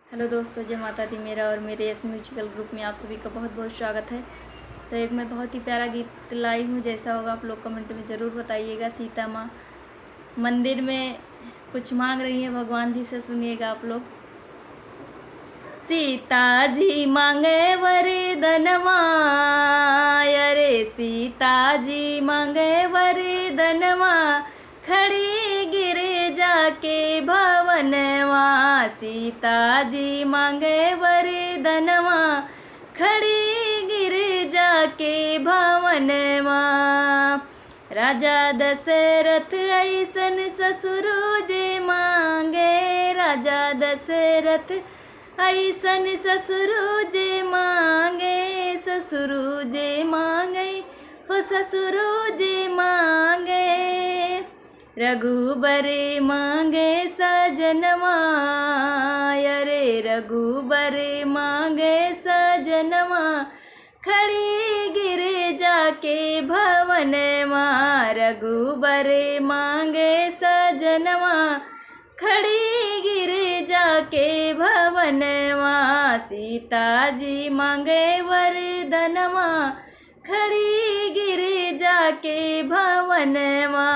Hello दोस्तों, जय माता दी। मेरा और मेरे एस म्यूजिकल ग्रुप में आप सभी का बहुत बहुत स्वागत है। तो एक मैं बहुत ही प्यारा गीत लाई हूँ, जैसा होगा आप लोग कमेंट में ज़रूर बताइएगा। सीता माँ मंदिर में कुछ मांग रही है भगवान जी से, सुनिएगा आप लोग। सीता जी मांगे वरदनवा, अरे सीता जी मांगे वरदनवा, खड़ी गिरे जाके भवनवा। सीता जी मांगे वरदनवा, खड़ी गिरे जाके भवनवा। राजा दशरथ ऐसन ससुरो जे मांगे, राजा दशरथ ऐसन ससुरो जे मांगे, ससुरो जे मांगे हो, ससुरो जे मांगे। रघुबर मांगे सजनवा, अरे रघुबर मांगे सजनवा, खड़ी गिरे जाके भवनवा। रघुबर मांगे सजनवा, खड़ी गिरे जाके भवनवा। सीता जी मांगे वरदनवा, खड़ी गिरे जाके भवनवा।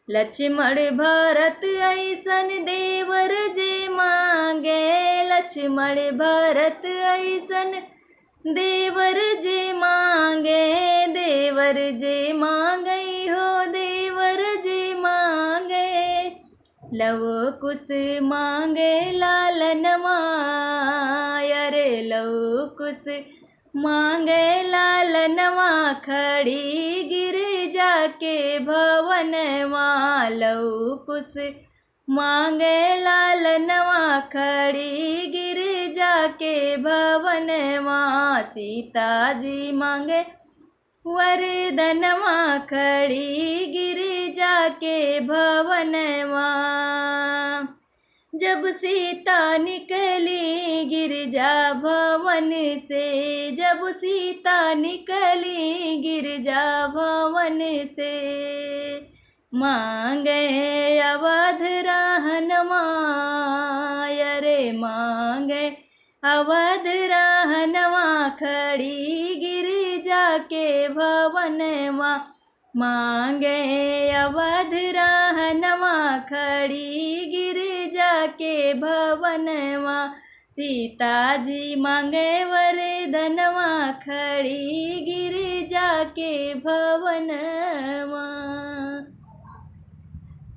लक्ष्मण भरत ऐसन देवर जे मांगे, लक्ष्मण भरत ऐसन देवर जे मांगे, देवर जे मांगे हो, देवर जे मांगे। लव कुश मांगे लालनवा, अरे लव कुश मांगे लालनवा, खड़ी गिर जाके भवनवा। लव कुश मांगे लालनवा, खड़ी गिर जाके भवनवा। सीता जी मांगे वरदनवा, खड़ी गिर जाके भवनवा। जब सीता निकली गिरजा भवन से, जब सीता निकली गिरजा भवन से, मांगे अवध रहनवा, अरे मांगे अवध रहनवा, खड़ी गिर जाके भवनवा। मांगे अवध रहनवा, खड़ी गिर जाके भवनवा। सीता जी मांगे वरदनवा, खड़ी गिर जाके भवनवा।